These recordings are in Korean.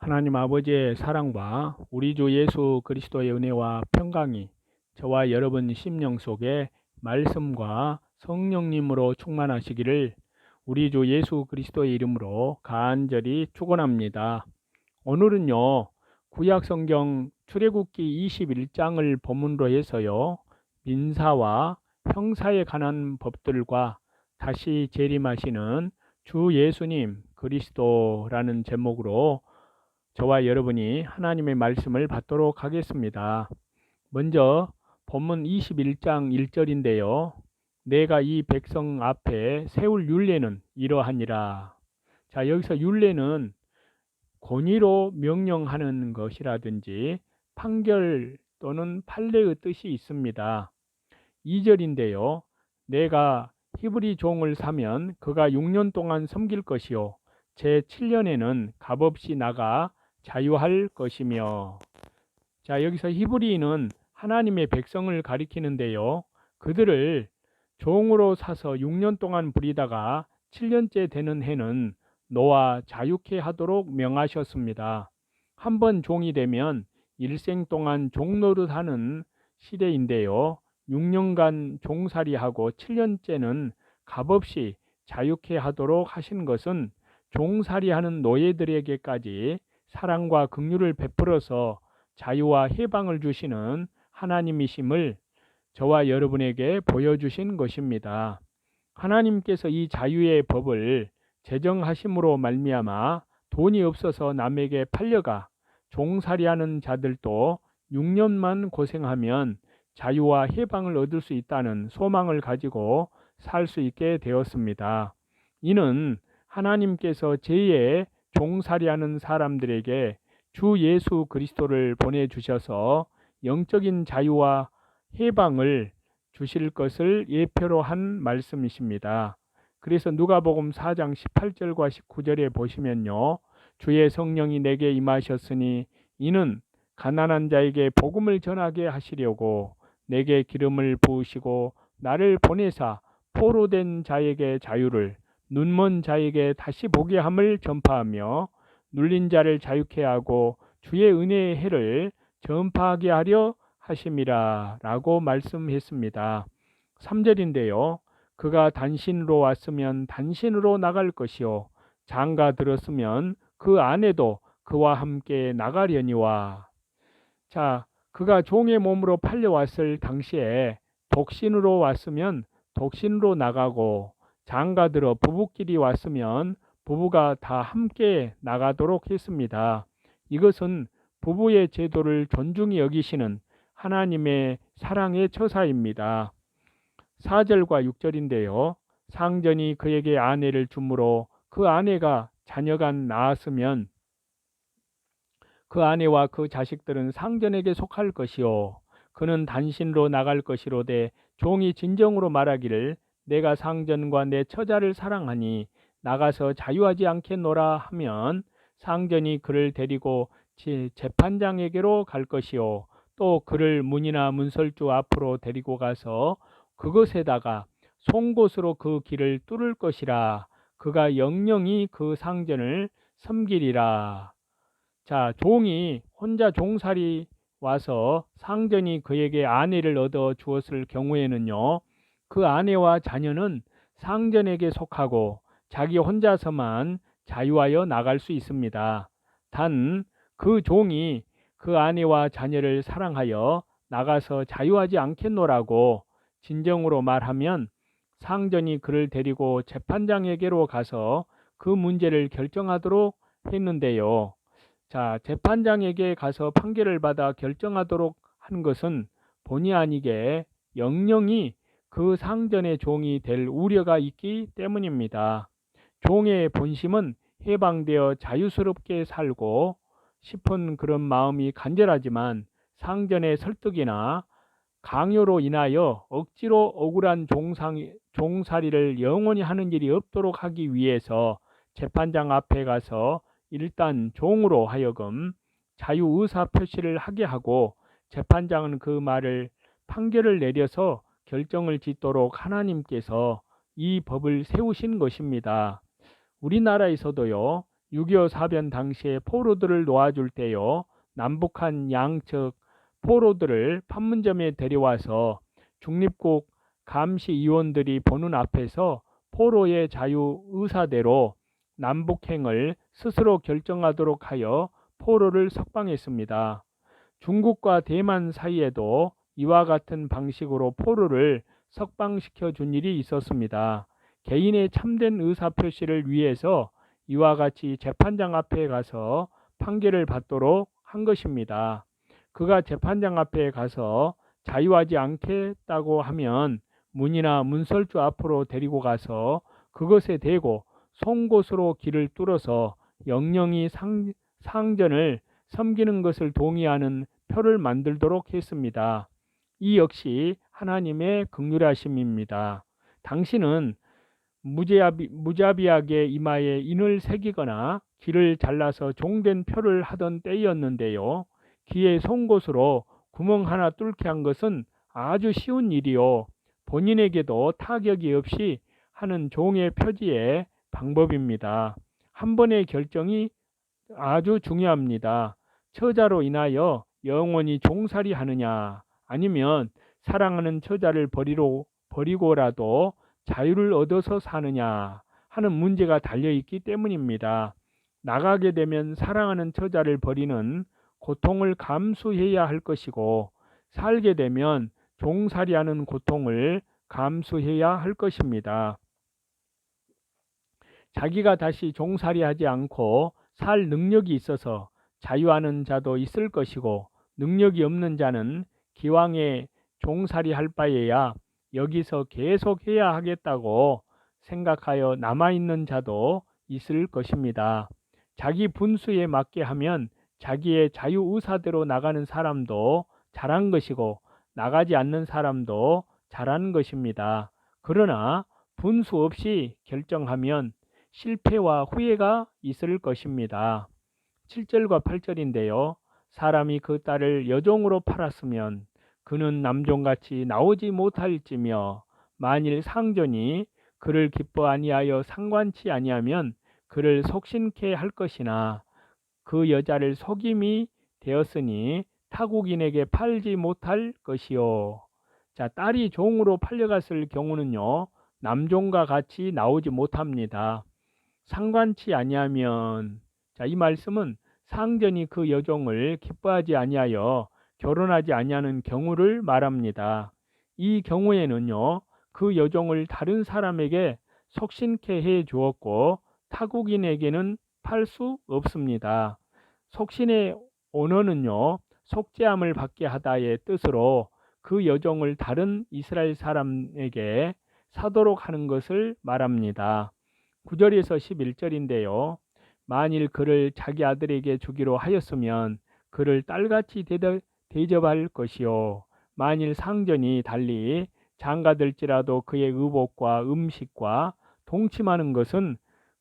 하나님 아버지의 사랑과 우리 주 예수 그리스도의 은혜와 평강이 저와 여러분 심령 속에 말씀과 성령님으로 충만하시기를 우리 주 예수 그리스도의 이름으로 간절히 축원합니다. 오늘은요, 구약 성경 출애굽기 21장을 본문으로 해서요, 민사와 형사에 관한 법들과 다시 재림하시는 주 예수님 그리스도라는 제목으로 저와 여러분이 하나님의 말씀을 받도록 하겠습니다. 먼저 본문 21장 1절인데요. 내가 이 백성 앞에 세울 율례는 이러하니라. 자, 여기서 율례는 권위로 명령하는 것이라든지 판결 또는 판례의 뜻이 있습니다. 2절인데요. 내가 히브리 종을 사면 그가 6년 동안 섬길 것이요 제7년에는 값없이 나가 자유할 것이며. 자, 여기서 히브리인은 하나님의 백성을 가리키는데요. 그들을 종으로 사서 6년 동안 부리다가 7년째 되는 해는 놓아 자유케 하도록 명하셨습니다. 한번 종이 되면 일생 동안 종노릇하는 시대인데요. 6년간 종살이하고 7년째는 값없이 자유케 하도록 하신 것은 종살이하는 노예들에게까지 사랑과 긍휼을 베풀어서 자유와 해방을 주시는 하나님이심을 저와 여러분에게 보여주신 것입니다. 하나님께서 이 자유의 법을 제정하심으로 말미암아 돈이 없어서 남에게 팔려가 종살이하는 자들도 6년만 고생하면 자유와 해방을 얻을 수 있다는 소망을 가지고 살 수 있게 되었습니다. 이는 하나님께서 죄의 종살이하는 사람들에게 주 예수 그리스도를 보내주셔서 영적인 자유와 해방을 주실 것을 예표로 한 말씀이십니다. 그래서 누가복음 4장 18절과 19절에 보시면요. 주의 성령이 내게 임하셨으니 이는 가난한 자에게 복음을 전하게 하시려고 내게 기름을 부으시고 나를 보내사 포로된 자에게 자유를 눈먼 자에게 다시 보게 함을 전파하며 눌린 자를 자유케 하고 주의 은혜의 해를 전파하게 하려 하심이라 라고 말씀했습니다. 3절인데요. 그가 단신으로 왔으면 단신으로 나갈 것이요 장가 들었으면 그 아내도 그와 함께 나가려니와. 자, 그가 종의 몸으로 팔려왔을 당시에 독신으로 왔으면 독신으로 나가고 장가들어 부부끼리 왔으면 부부가 다 함께 나가도록 했습니다. 이것은 부부의 제도를 존중히 여기시는 하나님의 사랑의 처사입니다. 4절과 6절인데요. 상전이 그에게 아내를 주므로 그 아내가 자녀가 낳았으면 그 아내와 그 자식들은 상전에게 속할 것이요 그는 단신으로 나갈 것이로되 종이 진정으로 말하기를 내가 상전과 내 처자를 사랑하니 나가서 자유하지 않겠노라 하면 상전이 그를 데리고 재판장에게로 갈 것이요 또 그를 문이나 문설주 앞으로 데리고 가서 그것에다가 송곳으로 그 길을 뚫을 것이라. 그가 영영이 그 상전을 섬기리라. 자, 종이 혼자 종살이 와서 상전이 그에게 아내를 얻어 주었을 경우에는요, 그 아내와 자녀는 상전에게 속하고 자기 혼자서만 자유하여 나갈 수 있습니다. 단 그 종이 그 아내와 자녀를 사랑하여 나가서 자유하지 않겠노라고 진정으로 말하면 상전이 그를 데리고 재판장에게로 가서 그 문제를 결정하도록 했는데요. 자, 재판장에게 가서 판결을 받아 결정하도록 한 것은 본의 아니게 영영이 그 상전의 종이 될 우려가 있기 때문입니다. 종의 본심은 해방되어 자유스럽게 살고 싶은 그런 마음이 간절하지만 상전의 설득이나 강요로 인하여 억지로 억울한 종살이를 영원히 하는 일이 없도록 하기 위해서 재판장 앞에 가서 일단 종으로 하여금 자유의사 표시를 하게 하고 재판장은 그 말을 판결을 내려서 결정을 짓도록 하나님께서 이 법을 세우신 것입니다. 우리나라에서도요, 6.25 사변 당시에 포로들을 놓아줄 때요, 남북한 양측 포로들을 판문점에 데려와서 중립국 감시위원들이 보는 앞에서 포로의 자유 의사대로 남북행을 스스로 결정하도록 하여 포로를 석방했습니다. 중국과 대만 사이에도 이와 같은 방식으로 포로를 석방시켜 준 일이 있었습니다. 개인의 참된 의사표시를 위해서 이와 같이 재판장 앞에 가서 판결을 받도록 한 것입니다. 그가 재판장 앞에 가서 자유하지 않겠다고 하면 문이나 문설주 앞으로 데리고 가서 그것에 대고 송곳으로 길을 뚫어서 영영이 상전을 섬기는 것을 동의하는 표를 만들도록 했습니다. 이 역시 하나님의 긍휼하심입니다. 당신은 무자비하게 이마에 인을 새기거나 귀를 잘라서 종된 표를 하던 때였는데요. 귀에 송곳으로 구멍 하나 뚫게 한 것은 아주 쉬운 일이요, 본인에게도 타격이 없이 하는 종의 표지의 방법입니다. 한 번의 결정이 아주 중요합니다. 처자로 인하여 영원히 종살이 하느냐, 아니면 사랑하는 처자를 버리고라도 자유를 얻어서 사느냐 하는 문제가 달려있기 때문입니다. 나가게 되면 사랑하는 처자를 버리는 고통을 감수해야 할 것이고, 살게 되면 종살이하는 고통을 감수해야 할 것입니다. 자기가 다시 종살이하지 않고 살 능력이 있어서 자유하는 자도 있을 것이고, 능력이 없는 자는 기왕에 종살이할 바에야 여기서 계속 해야 하겠다고 생각하여 남아있는 자도 있을 것입니다. 자기 분수에 맞게 하면 자기의 자유 의사대로 나가는 사람도 잘한 것이고, 나가지 않는 사람도 잘한 것입니다. 그러나 분수 없이 결정하면 실패와 후회가 있을 것입니다. 7절과 8절인데요. 사람이 그 딸을 여종으로 팔았으면 그는 남종같이 나오지 못할지며, 만일 상전이 그를 기뻐 아니하여 상관치 아니하면 그를 속신케 할 것이나, 그 여자를 속임이 되었으니 타국인에게 팔지 못할 것이요. 자, 딸이 종으로 팔려갔을 경우는요, 남종과 같이 나오지 못합니다. 상관치 아니하면, 자, 이 말씀은 상전이 그 여종을 기뻐하지 아니하여 결혼하지 아니하는 경우를 말합니다. 이 경우에는요, 그 여종을 다른 사람에게 속신케 해 주었고 타국인에게는 팔 수 없습니다. 속신의 언어는요, 속죄함을 받게 하다의 뜻으로 그 여종을 다른 이스라엘 사람에게 사도록 하는 것을 말합니다. 9절에서 11절인데요. 만일 그를 자기 아들에게 주기로 하였으면 그를 딸같이 대접할 것이요, 만일 상전이 달리 장가들지라도 그의 의복과 음식과 동침하는 것은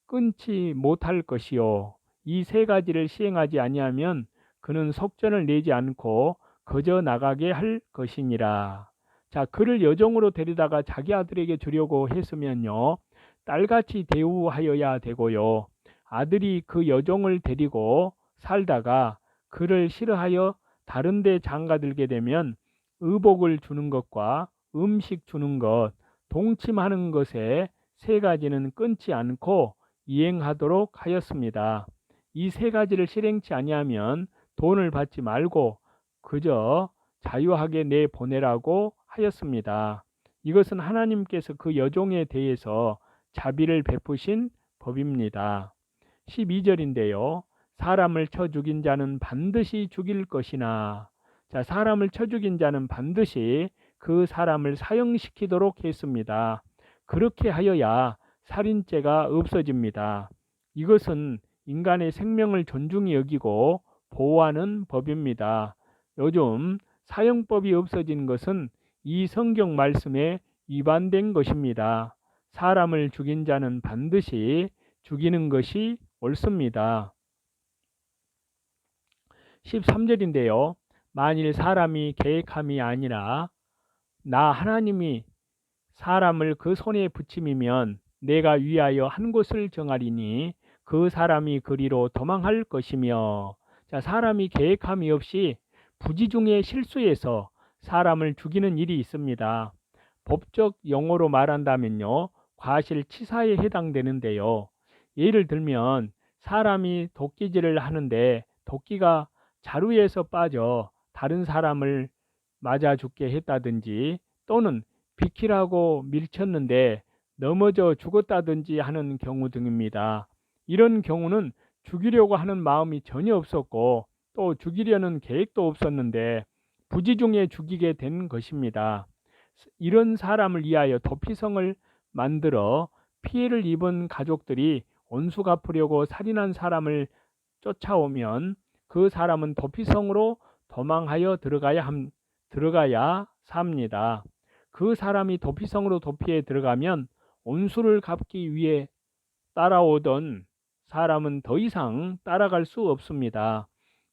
끊지 못할 것이요, 이 세 가지를 시행하지 아니하면 그는 속전을 내지 않고 거저 나가게 할 것이니라. 자, 그를 여종으로 데리다가 자기 아들에게 주려고 했으면요, 딸같이 대우하여야 되고요, 아들이 그 여종을 데리고 살다가 그를 싫어하여 다른 데 장가들게 되면 의복을 주는 것과 음식 주는 것, 동침하는 것에 세 가지는 끊지 않고 이행하도록 하였습니다. 이 세 가지를 실행치 아니하면 돈을 받지 말고 그저 자유하게 내보내라고 하였습니다. 이것은 하나님께서 그 여종에 대해서 자비를 베푸신 법입니다. 12절인데요. 사람을 쳐 죽인 자는 반드시 죽일 것이나, 자, 사람을 쳐 죽인 자는 반드시 그 사람을 사형시키도록 했습니다. 그렇게 하여야 살인죄가 없어집니다. 이것은 인간의 생명을 존중히 여기고 보호하는 법입니다. 요즘 사형법이 없어진 것은 이 성경 말씀에 위반된 것입니다. 사람을 죽인 자는 반드시 죽이는 것이 옳습니다. 13절인데요. 만일 사람이 계획함이 아니라 나 하나님이 사람을 그 손에 붙임이면 내가 위하여 한 곳을 정하리니 그 사람이 그리로 도망할 것이며. 자, 사람이 계획함이 없이 부지 중에 실수해서 사람을 죽이는 일이 있습니다. 법적 용어로 말한다면요, 과실치사에 해당되는데요. 예를 들면 사람이 도끼질을 하는데 도끼가 자루에서 빠져 다른 사람을 맞아 죽게 했다든지, 또는 비키라고 밀쳤는데 넘어져 죽었다든지 하는 경우 등입니다. 이런 경우는 죽이려고 하는 마음이 전혀 없었고 또 죽이려는 계획도 없었는데 부지 중에 죽이게 된 것입니다. 이런 사람을 위하여 도피성을 만들어 피해를 입은 가족들이 원수 갚으려고 살인한 사람을 쫓아오면 그 사람은 도피성으로 도망하여 들어가야 삽니다. 그 사람이 도피성으로 도피해 들어가면 원수를 갚기 위해 따라오던 사람은 더 이상 따라갈 수 없습니다.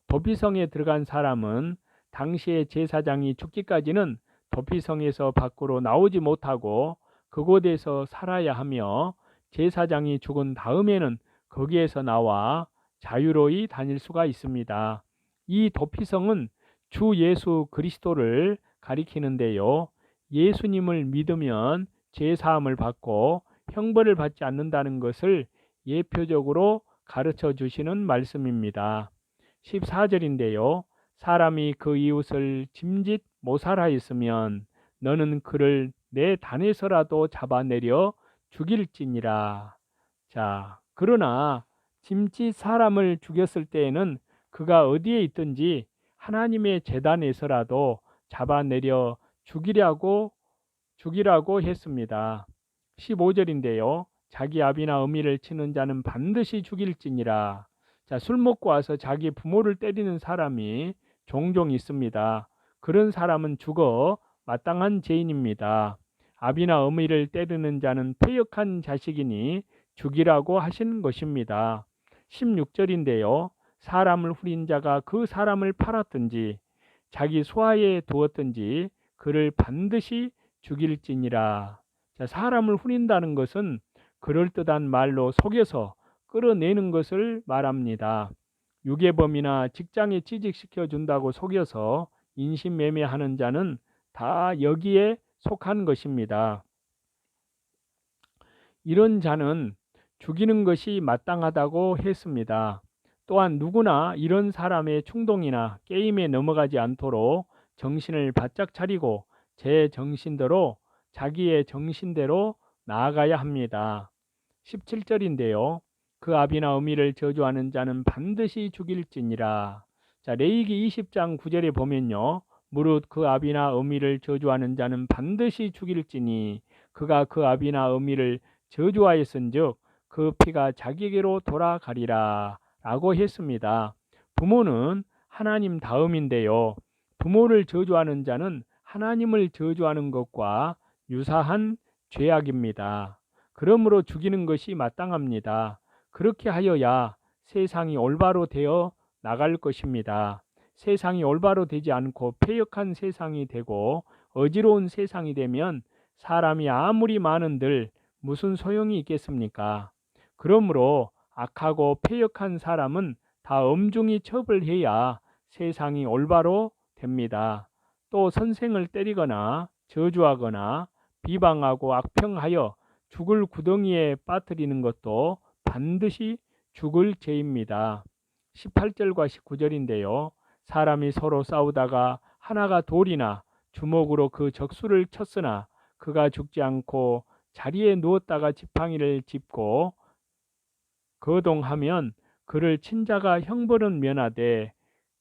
도피성에 들어간 사람은 당시의 제사장이 죽기까지는 도피성에서 밖으로 나오지 못하고 그곳에서 살아야 하며, 제사장이 죽은 다음에는 거기에서 나와 자유로이 다닐 수가 있습니다. 이 도피성은 주 예수 그리스도를 가리키는데요. 예수님을 믿으면 죄사함을 받고 형벌을 받지 않는다는 것을 예표적으로 가르쳐 주시는 말씀입니다. 14절인데요. 사람이 그 이웃을 짐짓 모살하였으면 너는 그를 내 단에서라도 잡아내려 죽일지니라. 자, 그러나 짐짓 사람을 죽였을 때에는 그가 어디에 있든지 하나님의 제단에서라도 잡아내려 죽이라고 했습니다. 15절인데요. 자기 아비나 어미를 치는 자는 반드시 죽일지니라. 자, 술 먹고 와서 자기 부모를 때리는 사람이 종종 있습니다. 그런 사람은 죽어 마땅한 죄인입니다. 아비나 어미를 때리는 자는 패역한 자식이니 죽이라고 하신 것입니다. 16절인데요. 사람을 후린 자가 그 사람을 팔았든지 자기 소화에 두었든지 그를 반드시 죽일지니라. 자, 사람을 후린다는 것은 그럴듯한 말로 속여서 끌어내는 것을 말합니다. 유괴범이나 직장에 취직시켜 준다고 속여서 인신매매하는 자는 다 여기에 속한 것입니다. 이런 자는 죽이는 것이 마땅하다고 했습니다. 또한 누구나 이런 사람의 충동이나 게임에 넘어가지 않도록 정신을 바짝 차리고 제 정신대로, 자기의 정신대로 나아가야 합니다. 17절인데요. 그 아비나 어미를 저주하는 자는 반드시 죽일지니라. 자, 레위기 20장 9절에 보면요. 무릇 그 아비나 어미를 저주하는 자는 반드시 죽일지니 그가 그 아비나 어미를 저주하였은즉 그 피가 자기에게로 돌아가리라 라고 했습니다. 부모는 하나님 다음인데요. 부모를 저주하는 자는 하나님을 저주하는 것과 유사한 죄악입니다. 그러므로 죽이는 것이 마땅합니다. 그렇게 하여야 세상이 올바로 되어 나갈 것입니다. 세상이 올바로 되지 않고 패역한 세상이 되고 어지러운 세상이 되면 사람이 아무리 많은들 무슨 소용이 있겠습니까? 그러므로 악하고 패역한 사람은 다 엄중히 처벌해야 세상이 올바로 됩니다. 또 선생을 때리거나 저주하거나 비방하고 악평하여 죽을 구덩이에 빠뜨리는 것도 반드시 죽을 죄입니다. 18절과 19절인데요. 사람이 서로 싸우다가 하나가 돌이나 주먹으로 그 적수를 쳤으나 그가 죽지 않고 자리에 누웠다가 지팡이를 짚고 거동하면 그를 친 자가 형벌은 면하되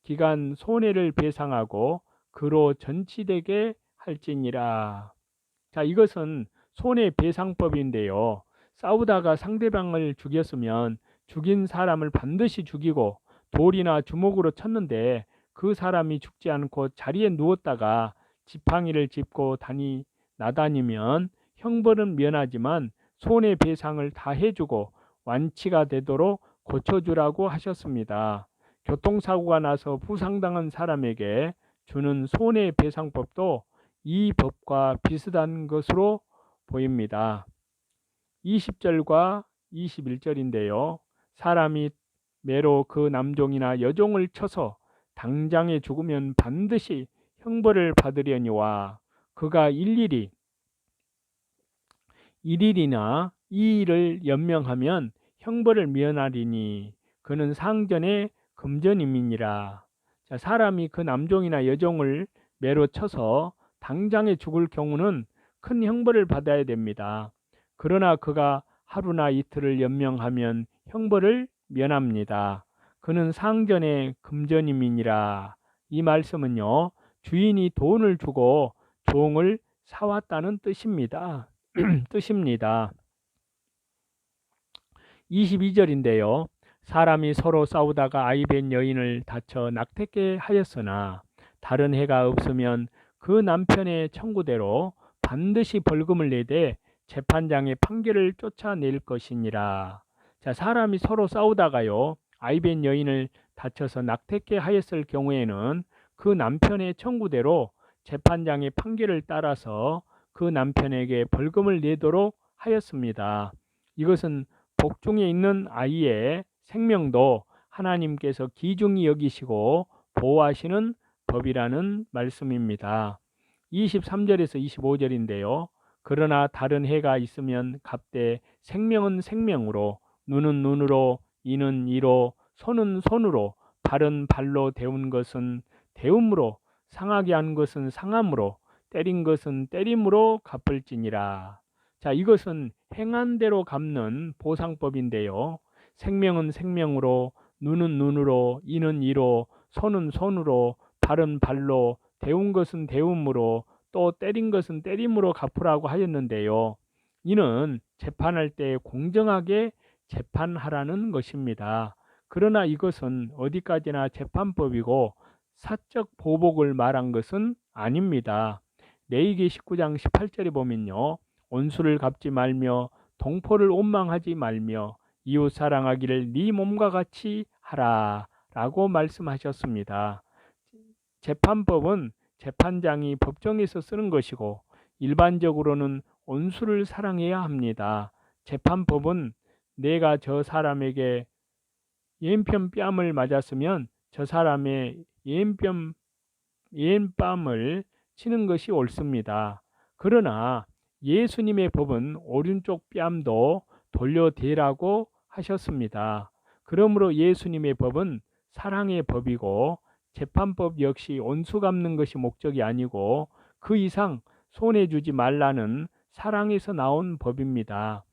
기간 손해를 배상하고 그로 전치되게 할지니라. 자, 이것은 손해배상법인데요. 싸우다가 상대방을 죽였으면 죽인 사람을 반드시 죽이고 돌이나 주먹으로 쳤는데 그 사람이 죽지 않고 자리에 누웠다가 지팡이를 짚고 나다니면 형벌은 면하지만 손해배상을 다 해주고 완치가 되도록 고쳐주라고 하셨습니다. 교통사고가 나서 부상당한 사람에게 주는 손해배상법도 이 법과 비슷한 것으로 보입니다. 20절과 21절인데요. 사람이 매로 그 남종이나 여종을 쳐서 당장에 죽으면 반드시 형벌을 받으려니와 그가 일일이나 이일을 연명하면 형벌을 면하리니 그는 상전의 금전임이니라. 자, 사람이 그 남종이나 여종을 매로 쳐서 당장에 죽을 경우는 큰 형벌을 받아야 됩니다. 그러나 그가 하루나 이틀을 연명하면 형벌을 면합니다. 그는 상전의 금전임이니라. 이 말씀은요, 주인이 돈을 주고 종을 사왔다는 뜻입니다. 뜻입니다. 22절인데요. 사람이 서로 싸우다가 아이 뵌 여인을 다쳐 낙태케 하였으나 다른 해가 없으면 그 남편의 청구대로 반드시 벌금을 내되 재판장의 판결을 쫓아낼 것이니라. 자, 사람이 서로 싸우다가요, 아이 뵌 여인을 다쳐서 낙태케 하였을 경우에는 그 남편의 청구대로 재판장의 판결을 따라서 그 남편에게 벌금을 내도록 하였습니다. 이것은 복중에 있는 아이의 생명도 하나님께서 귀중히 여기시고 보호하시는 법이라는 말씀입니다. 23절에서 25절인데요. 그러나 다른 해가 있으면 갑되 생명은 생명으로, 눈은 눈으로, 이는 이로, 손은 손으로, 발은 발로 데운 것은 데움으로, 상하게 한 것은 상함으로, 때린 것은 때림으로 갚을지니라. 자, 이것은 행한 대로 갚는 보상법인데요. 생명은 생명으로, 눈은 눈으로, 이는 이로, 손은 손으로, 발은 발로, 데운 것은 데움으로, 또 때린 것은 때림으로 갚으라고 하였는데요. 이는 재판할 때 공정하게 재판하라는 것입니다. 그러나 이것은 어디까지나 재판법이고 사적 보복을 말한 것은 아닙니다. 레위기 19장 18절에 보면요. 온수를 갚지 말며 동포를 원망하지 말며 이웃 사랑하기를 네 몸과 같이 하라 라고 말씀하셨습니다. 재판법은 재판장이 법정에서 쓰는 것이고 일반적으로는 온수를 사랑해야 합니다. 재판법은 내가 저 사람에게 왼편 뺨을 맞았으면 저 사람의 왼뺨을 치는 것이 옳습니다. 그러나 예수님의 법은 오른쪽 뺨도 돌려대라고 하셨습니다. 그러므로 예수님의 법은 사랑의 법이고 재판법 역시 온수 갚는 것이 목적이 아니고 그 이상 손해주지 말라는 사랑에서 나온 법입니다.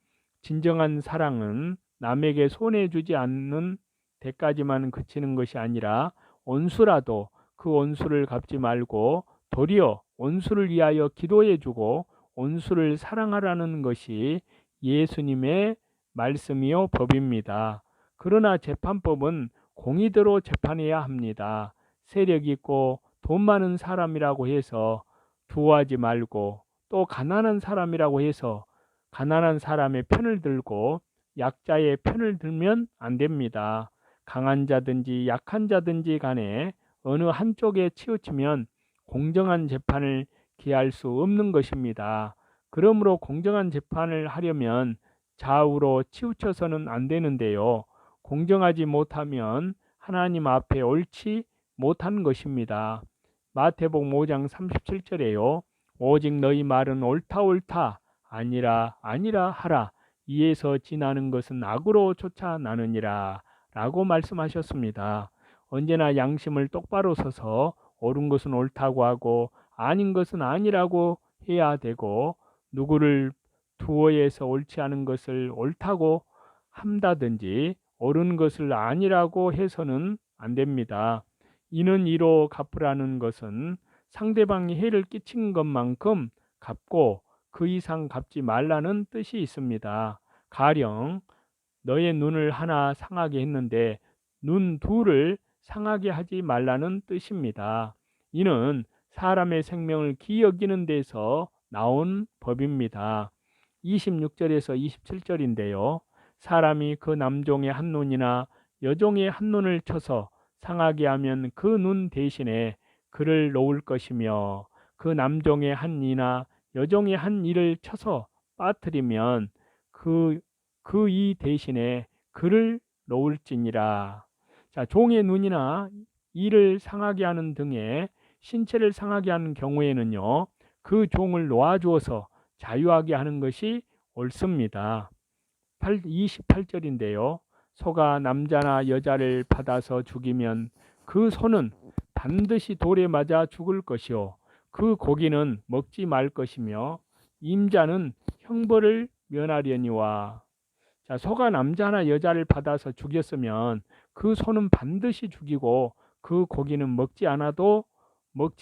진정한 사랑은 남에게 손해주지 않는 데까지만 그치는 것이 아니라 온수라도 그 온수를 갚지 말고 도리어 온수를 위하여 기도해주고 온수를 사랑하라는 것이 예수님의 말씀이요 법입니다. 그러나 재판법은 공의대로 재판해야 합니다. 세력 있고 돈 많은 사람이라고 해서 두어하지 말고 또 가난한 사람이라고 해서 가난한 사람의 편을 들고 약자의 편을 들면 안 됩니다. 강한 자든지 약한 자든지 간에 어느 한쪽에 치우치면 공정한 재판을 기할 수 없는 것입니다. 그러므로 공정한 재판을 하려면 좌우로 치우쳐서는 안 되는데요. 공정하지 못하면 하나님 앞에 옳지 못한 것입니다. 마태복음 5장 37절에요. 오직 너희 말은 옳다 옳다 아니라 아니라 하라. 이에서 지나는 것은 악으로 쫓아나느니라 라고 말씀하셨습니다. 언제나 양심을 똑바로 서서 옳은 것은 옳다고 하고 아닌 것은 아니라고 해야 되고 누구를 두어해서 옳지 않은 것을 옳다고 한다든지 옳은 것을 아니라고 해서는 안 됩니다. 이는 이로 갚으라는 것은 상대방이 해를 끼친 것만큼 갚고 그 이상 갚지 말라는 뜻이 있습니다. 가령 너의 눈을 하나 상하게 했는데 눈 둘을 상하게 하지 말라는 뜻입니다. 이는 사람의 생명을 귀히 여기는 데서 나온 법입니다. 26절에서 27절인데요. 사람이 그 남종의 한 눈이나 여종의 한 눈을 쳐서 상하게 하면 그 눈 대신에 그를 놓을 것이며 그 남종의 한 이나 여종의 한 이를 쳐서 빠뜨리면 그 이 대신에 그를 놓을지니라. 자, 종의 눈이나 이를 상하게 하는 등의 신체를 상하게 하는 경우에는요, 그 종을 놓아주어서 자유하게 하는 것이 옳습니다. 28절인데요. 소가 남자나 여자를 받아서 죽이면 그 소는 반드시 돌에 맞아 죽을 것이요 그 고기는 먹지 말 것이며 임자는 형벌을 면하려니와. 자, 소가 남자나 여자를 받아서 죽였으면 그 소는 반드시 죽이고 그 고기는 먹지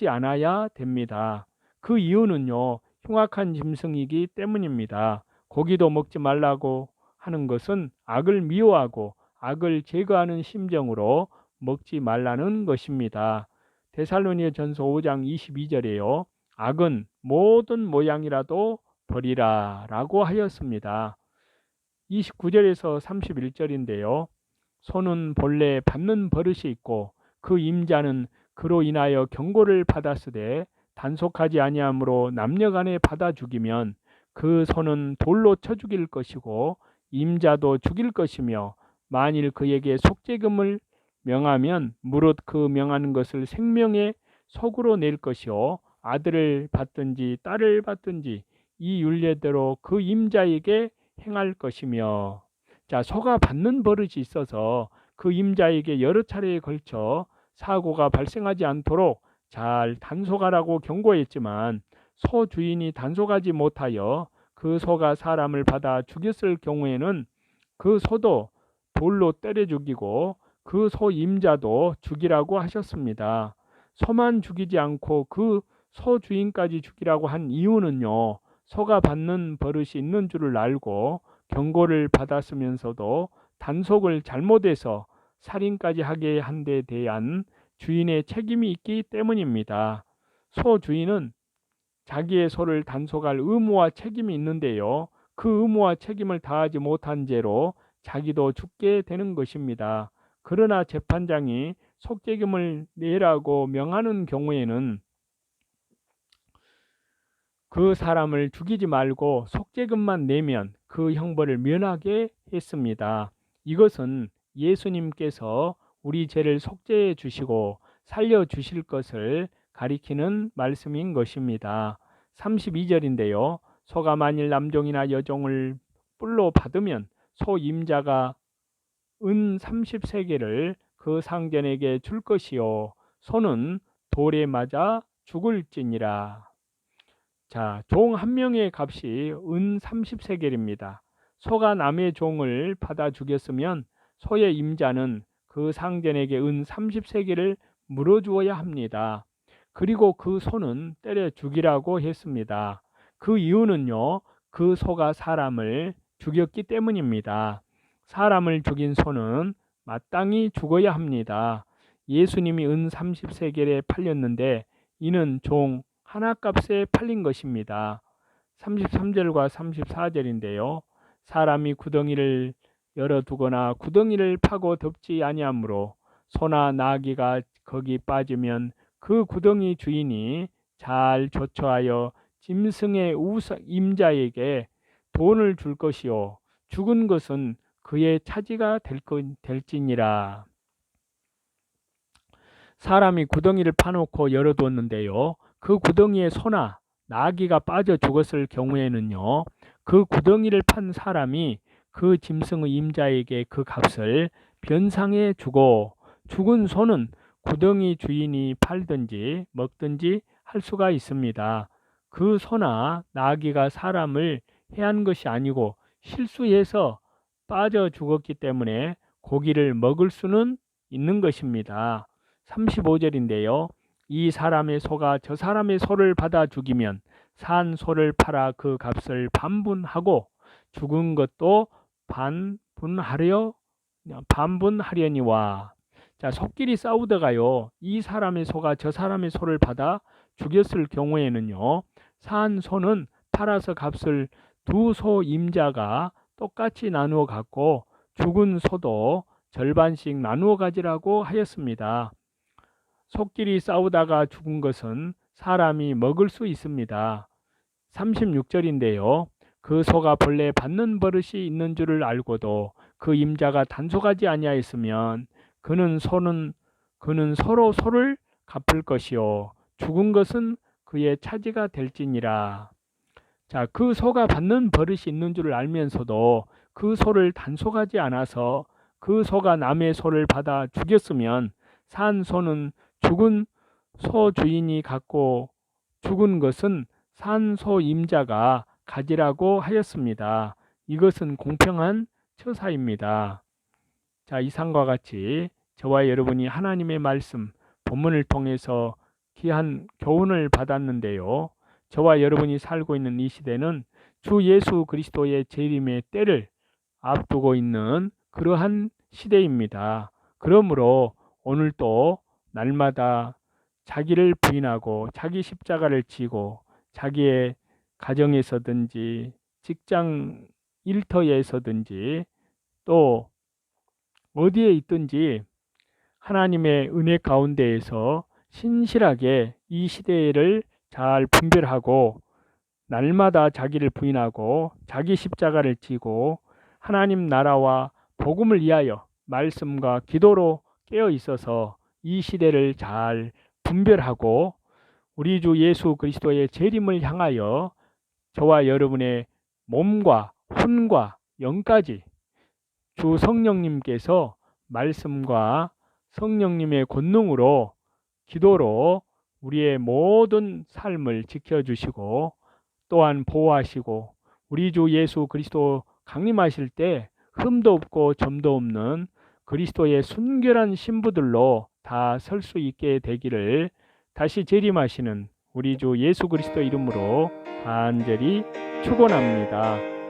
않아야 됩니다. 그 이유는요, 흉악한 짐승이기 때문입니다. 고기도 먹지 말라고 하는 것은 악을 미워하고 악을 제거하는 심정으로 먹지 말라는 것입니다. 데살로니가전서 5장 22절에요. 악은 모든 모양이라도 버리라 라고 하였습니다. 29절에서 31절인데요. 소는 본래 받는 버릇이 있고 그 임자는 그로 인하여 경고를 받았으되 단속하지 아니하므로 남녀간에 받아 죽이면 그 소는 돌로 쳐 죽일 것이고 임자도 죽일 것이며 만일 그에게 속죄금을 명하면 무릇 그 명하는 것을 생명의 속으로 낼 것이요 아들을 받든지 딸을 받든지 이 율례대로 그 임자에게 행할 것이며. 자, 소가 받는 버릇이 있어서 그 임자에게 여러 차례에 걸쳐 사고가 발생하지 않도록 잘 단속하라고 경고했지만 소 주인이 단속하지 못하여 그 소가 사람을 받아 죽였을 경우에는 그 소도 돌로 때려 죽이고 그 소 임자도 죽이라고 하셨습니다. 소만 죽이지 않고 그 소 주인까지 죽이라고 한 이유는요, 소가 받는 버릇이 있는 줄을 알고 경고를 받았으면서도 단속을 잘못해서 살인까지 하게 한 데 대한 주인의 책임이 있기 때문입니다. 소 주인은 자기의 소를 단속할 의무와 책임이 있는데요. 그 의무와 책임을 다하지 못한 죄로 자기도 죽게 되는 것입니다. 그러나 재판장이 속죄금을 내라고 명하는 경우에는 그 사람을 죽이지 말고 속죄금만 내면 그 형벌을 면하게 했습니다. 이것은 예수님께서 우리 죄를 속죄해 주시고 살려 주실 것을 가리키는 말씀인 것입니다. 32절인데요. 소가 만일 남종이나 여종을 뿔로 받으면 소 임자가 은 30세겔을 그 상전에게 줄 것이요 소는 돌에 맞아 죽을지니라. 자, 종 한 명의 값이 은 30세겔입니다. 소가 남의 종을 받아 죽였으면 소의 임자는 그 상전에게 은 30세겔을 물어주어야 합니다. 그리고 그 소는 때려 죽이라고 했습니다. 그 이유는요, 그 소가 사람을 죽였기 때문입니다. 사람을 죽인 소는 마땅히 죽어야 합니다. 예수님이 은 30세겔에 팔렸는데 이는 종 하나 값에 팔린 것입니다. 33절과 34절인데요. 사람이 구덩이를 열어두거나 구덩이를 파고 덮지 아니하므로 소나 나귀가 거기 빠지면 그 구덩이 주인이 잘 조처하여 짐승의 임자에게 돈을 줄 것이요 죽은 것은 그의 차지가 될지니라. 사람이 구덩이를 파놓고 열어두었는데요. 그 구덩이에 소나 나귀가 빠져 죽었을 경우에는요. 그 구덩이를 판 사람이 그 짐승의 임자에게 그 값을 변상해 주고 죽은 소는 구덩이 주인이 팔든지 먹든지 할 수가 있습니다. 그 소나 나귀가 사람을 해한 것이 아니고 실수해서 빠져 죽었기 때문에 고기를 먹을 수는 있는 것입니다. 35절인데요. 이 사람의 소가 저 사람의 소를 받아 죽이면 산 소를 팔아 그 값을 반분하고 죽은 것도 반분하려니와. 자, 소끼리 싸우다가요. 이 사람의 소가 저 사람의 소를 받아 죽였을 경우에는요. 산 소는 팔아서 값을 두 소 임자가 똑같이 나누어 갖고 죽은 소도 절반씩 나누어 가지라고 하였습니다. 소끼리 싸우다가 죽은 것은 사람이 먹을 수 있습니다. 36절인데요. 그 소가 본래 받는 버릇이 있는 줄을 알고도 그 임자가 단속하지 아니하였으면 그는 서로 소를 갚을 것이요 죽은 것은 그의 차지가 될지니라. 자, 그 소가 받는 버릇이 있는 줄 알면서도 그 소를 단속하지 않아서 그 소가 남의 소를 받아 죽였으면 산 소는 죽은 소 주인이 갖고 죽은 것은 산 소 임자가 가지라고 하였습니다. 이것은 공평한 처사입니다. 자, 이상과 같이 저와 여러분이 하나님의 말씀 본문을 통해서 귀한 교훈을 받았는데요. 저와 여러분이 살고 있는 이 시대는 주 예수 그리스도의 재림의 때를 앞두고 있는 그러한 시대입니다. 그러므로 오늘도 날마다 자기를 부인하고 자기 십자가를 지고 자기의 가정에서든지 직장 일터에서든지 또 어디에 있든지 하나님의 은혜 가운데에서 신실하게 이 시대를 잘 분별하고 날마다 자기를 부인하고 자기 십자가를 지고 하나님 나라와 복음을 위하여 말씀과 기도로 깨어 있어서 이 시대를 잘 분별하고 우리 주 예수 그리스도의 재림을 향하여 저와 여러분의 몸과 혼과 영까지 주 성령님께서 말씀과 성령님의 권능으로 기도로 우리의 모든 삶을 지켜주시고 또한 보호하시고 우리 주 예수 그리스도 강림하실 때 흠도 없고 점도 없는 그리스도의 순결한 신부들로 다 설 수 있게 되기를 다시 재림하시는 우리 주 예수 그리스도 이름으로 간절히 축원합니다.